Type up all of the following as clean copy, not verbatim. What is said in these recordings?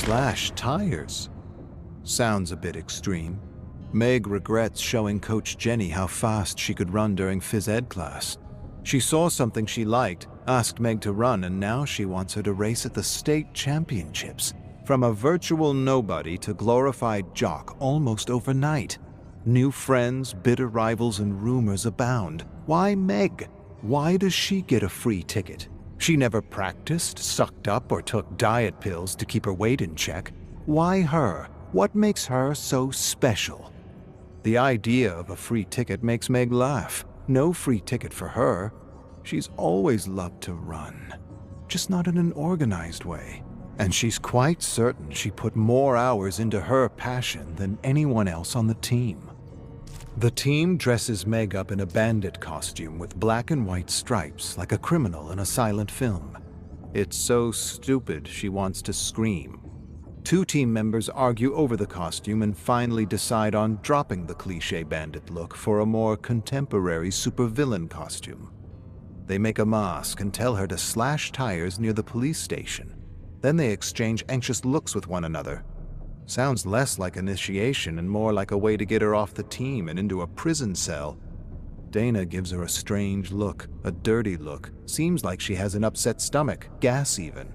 Slash tires. Sounds a bit extreme. Meg regrets showing Coach Jenny how fast she could run during phys ed class. She saw something she liked, asked Meg to run, and now she wants her to race at the state championships. From a virtual nobody to glorified jock almost overnight. New friends, bitter rivals, and rumors abound. Why Meg? Why does she get a free ticket? She never practiced, sucked up, or took diet pills to keep her weight in check. Why her? What makes her so special? The idea of a free ticket makes Meg laugh. No free ticket for her. She's always loved to run, just not in an organized way. And she's quite certain she put more hours into her passion than anyone else on the team. The team dresses Meg up in a bandit costume with black and white stripes, like a criminal in a silent film. It's so stupid she wants to scream. Two team members argue over the costume and finally decide on dropping the cliché bandit look for a more contemporary supervillain costume. They make a mask and tell her to slash tires near the police station. Then they exchange anxious looks with one another. Sounds less like initiation and more like a way to get her off the team and into a prison cell. Dana gives her a strange look, a dirty look. Seems like she has an upset stomach, gas even.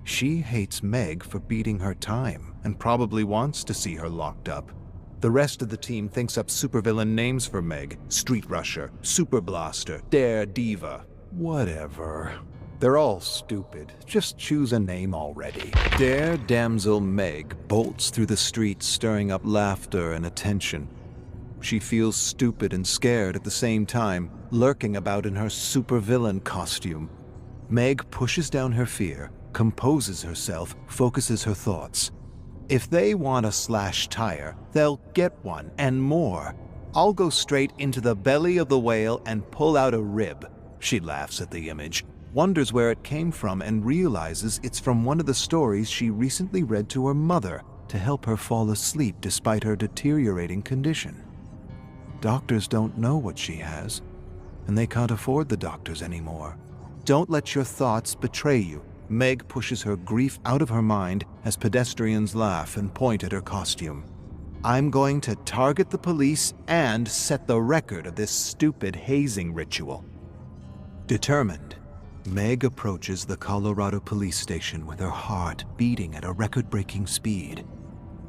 She hates Meg for beating her time and probably wants to see her locked up. The rest of the team thinks up supervillain names for Meg: Street Rusher, Super Blaster, Dare Diva, whatever. They're all stupid. Just choose a name already. Dare Damsel Meg bolts through the streets, stirring up laughter and attention. She feels stupid and scared at the same time, lurking about in her supervillain costume. Meg pushes down her fear, composes herself, focuses her thoughts. If they want a slash tire, they'll get one and more. I'll go straight into the belly of the whale and pull out a rib. She laughs at the image, wonders where it came from, and realizes it's from one of the stories she recently read to her mother to help her fall asleep despite her deteriorating condition. Doctors don't know what she has, and they can't afford the doctors anymore. Don't let your thoughts betray you. Meg pushes her grief out of her mind as pedestrians laugh and point at her costume. I'm going to target the police and set the record of this stupid hazing ritual. Determined, Meg approaches the Colorado police station with her heart beating at a record-breaking speed.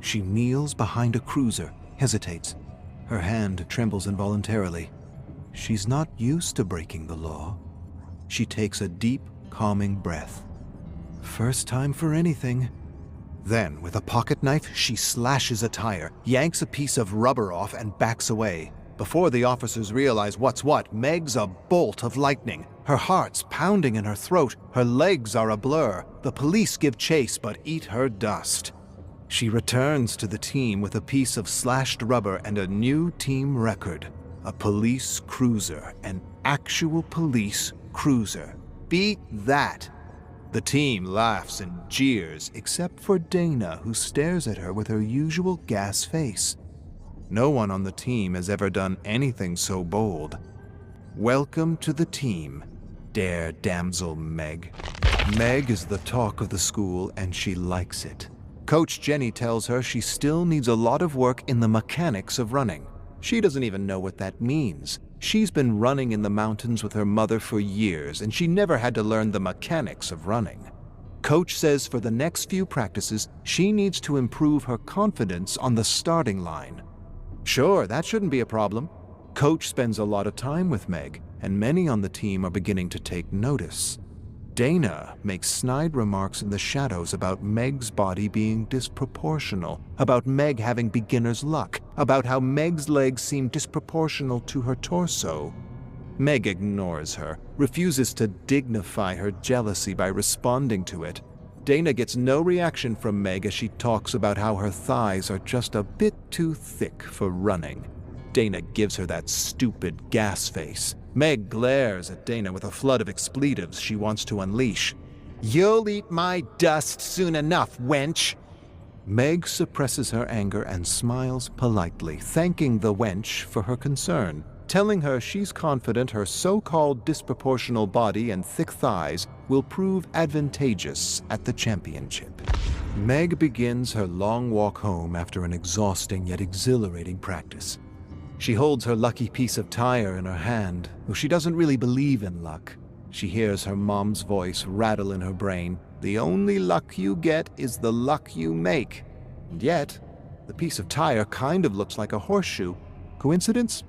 She kneels behind a cruiser, hesitates. Her hand trembles involuntarily. She's not used to breaking the law. She takes a deep, calming breath. First time for anything. Then, with a pocket knife, she slashes a tire, yanks a piece of rubber off, and backs away. Before the officers realize what's what, Meg's a bolt of lightning. Her heart's pounding in her throat. Her legs are a blur. The police give chase but eat her dust. She returns to the team with a piece of slashed rubber and a new team record. A police cruiser. An actual police cruiser. Beat that! The team laughs and jeers, except for Dana, who stares at her with her usual gas face. No one on the team has ever done anything so bold. Welcome to the team, Dare Damsel Meg. Meg is the talk of the school, and she likes it. Coach Jenny tells her she still needs a lot of work in the mechanics of running. She doesn't even know what that means. She's been running in the mountains with her mother for years, and she never had to learn the mechanics of running. Coach says for the next few practices, she needs to improve her confidence on the starting line. Sure, that shouldn't be a problem. Coach spends a lot of time with Meg, and many on the team are beginning to take notice. Dana makes snide remarks in the shadows about Meg's body being disproportional, about Meg having beginner's luck, about how Meg's legs seem disproportional to her torso. Meg ignores her, refuses to dignify her jealousy by responding to it. Dana gets no reaction from Meg as she talks about how her thighs are just a bit too thick for running. Dana gives her that stupid gas face. Meg glares at Dana with a flood of expletives she wants to unleash. "You'll eat my dust soon enough, wench!" Meg suppresses her anger and smiles politely, thanking the wench for her concern, telling her she's confident her so-called disproportional body and thick thighs will prove advantageous at the championship. Meg begins her long walk home after an exhausting yet exhilarating practice. She holds her lucky piece of tire in her hand, though she doesn't really believe in luck. She hears her mom's voice rattle in her brain. The only luck you get is the luck you make. And yet, the piece of tire kind of looks like a horseshoe. Coincidence?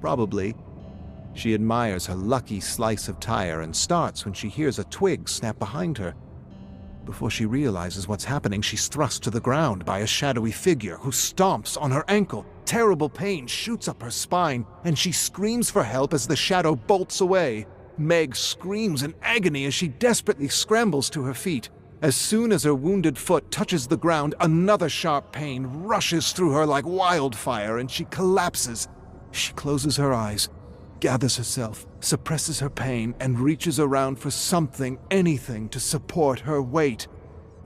Probably. She admires her lucky slice of tire and starts when she hears a twig snap behind her. Before she realizes what's happening, she's thrust to the ground by a shadowy figure who stomps on her ankle. Terrible pain shoots up her spine, and she screams for help as the shadow bolts away. Meg screams in agony as she desperately scrambles to her feet. As soon as her wounded foot touches the ground, another sharp pain rushes through her like wildfire, and she collapses. She closes her eyes, gathers herself, suppresses her pain, and reaches around for something, anything, to support her weight.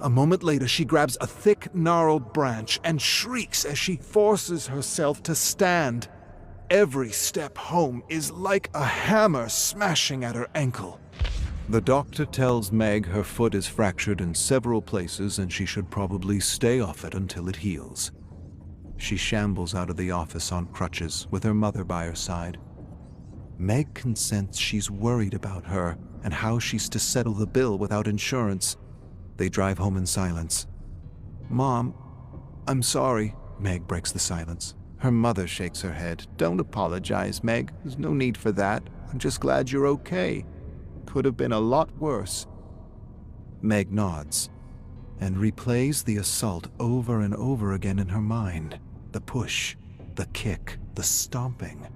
A moment later, she grabs a thick, gnarled branch and shrieks as she forces herself to stand. Every step home is like a hammer smashing at her ankle. The doctor tells Meg her foot is fractured in several places and she should probably stay off it until it heals. She shambles out of the office on crutches with her mother by her side. Meg can sense she's worried about her and how she's to settle the bill without insurance. They drive home in silence. "Mom, I'm sorry." Meg breaks the silence. Her mother shakes her head. "Don't apologize, Meg. There's no need for that. I'm just glad you're okay. Could have been a lot worse." Meg nods and replays the assault over and over again in her mind. The push, the kick, the stomping.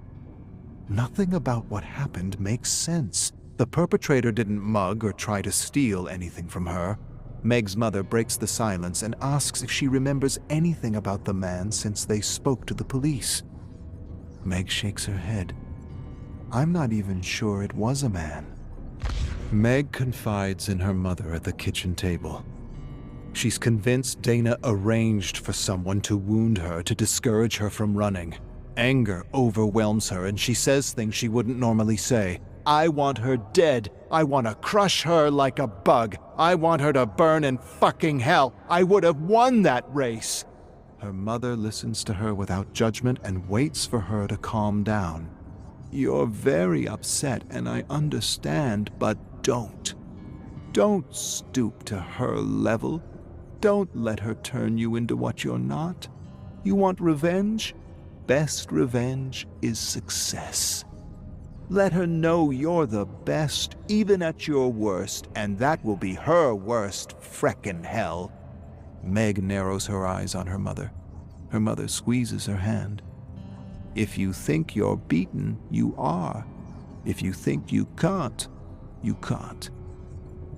Nothing about what happened makes sense. The perpetrator didn't mug or try to steal anything from her. Meg's mother breaks the silence and asks if she remembers anything about the man since they spoke to the police. Meg shakes her head. "I'm not even sure it was a man." Meg confides in her mother at the kitchen table. She's convinced Dana arranged for someone to wound her to discourage her from running. Anger overwhelms her and she says things she wouldn't normally say. "I want her dead. I want to crush her like a bug. I want her to burn in fucking hell. I would have won that race." Her mother listens to her without judgment and waits for her to calm down. "You're very upset and I understand, but don't. Don't stoop to her level. Don't let her turn you into what you're not. You want revenge? Best revenge is success. Let her know you're the best, even at your worst, and that will be her worst freckin' hell." Meg narrows her eyes on her mother. Her mother squeezes her hand. "If you think you're beaten, you are. If you think you can't, you can't.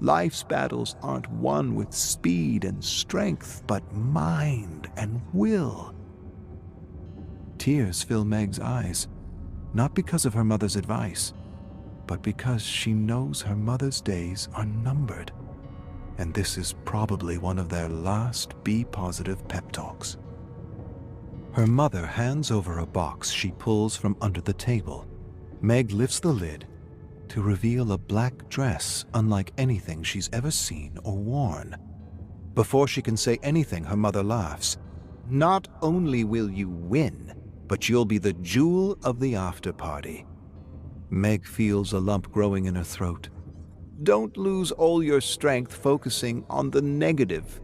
Life's battles aren't won with speed and strength, but mind and will." Tears fill Meg's eyes. Not because of her mother's advice, but because she knows her mother's days are numbered. And this is probably one of their last be-positive pep talks. Her mother hands over a box she pulls from under the table. Meg lifts the lid to reveal a black dress unlike anything she's ever seen or worn. Before she can say anything, her mother laughs. "Not only will you win, but you'll be the jewel of the after-party." Meg feels a lump growing in her throat. "Don't lose all your strength focusing on the negative."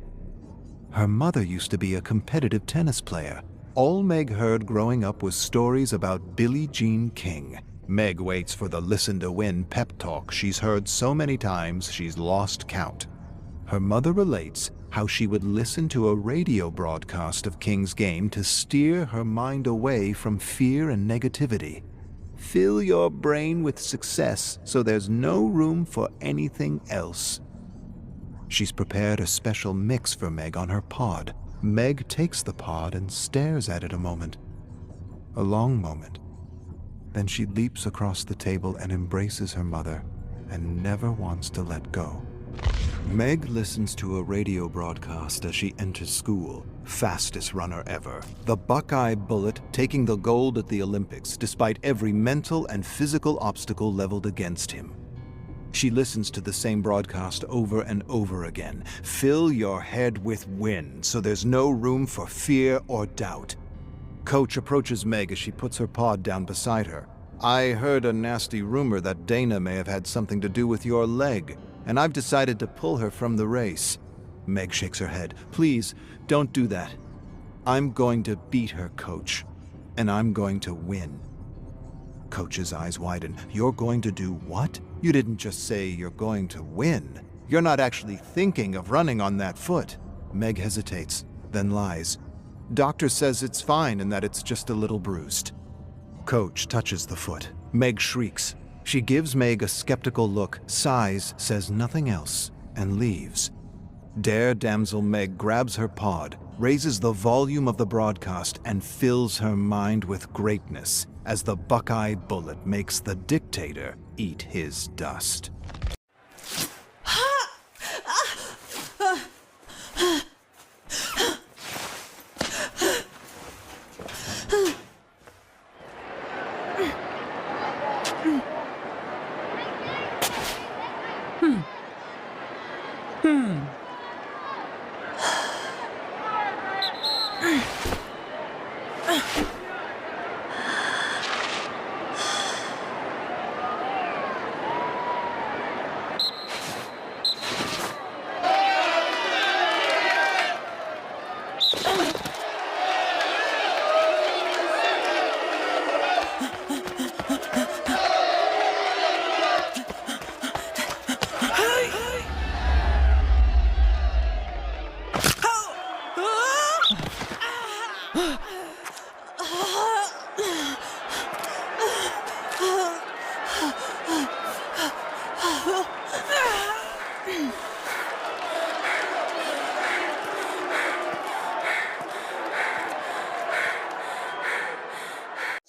Her mother used to be a competitive tennis player. All Meg heard growing up was stories about Billie Jean King. Meg waits for the listen to win pep talk she's heard so many times she's lost count. Her mother relates how she would listen to a radio broadcast of King's game to steer her mind away from fear and negativity. Fill your brain with success so there's no room for anything else. She's prepared a special mix for Meg on her pod. Meg takes the pod and stares at it a moment. A long moment. Then she leaps across the table and embraces her mother and never wants to let go. Meg listens to a radio broadcast as she enters school. Fastest runner ever. The Buckeye Bullet taking the gold at the Olympics despite every mental and physical obstacle leveled against him. She listens to the same broadcast over and over again. Fill your head with win so there's no room for fear or doubt. Coach approaches Meg as she puts her pod down beside her. I heard a nasty rumor that Dana may have had something to do with your leg, and I've decided to pull her from the race. Meg shakes her head. Please, don't do that. I'm going to beat her, Coach, and I'm going to win. Coach's eyes widen. You're going to do what? You didn't just say you're going to win. You're not actually thinking of running on that foot. Meg hesitates, then lies. Doctor says it's fine and that it's just a little bruised. Coach touches the foot. Meg shrieks. She gives Meg a skeptical look, sighs, says nothing else, and leaves. Dare damsel Meg grabs her pod, raises the volume of the broadcast, and fills her mind with greatness as the Buckeye Bullet makes the dictator eat his dust.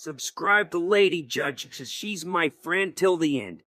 Subscribe to Lady Judge, because she's my friend till the end.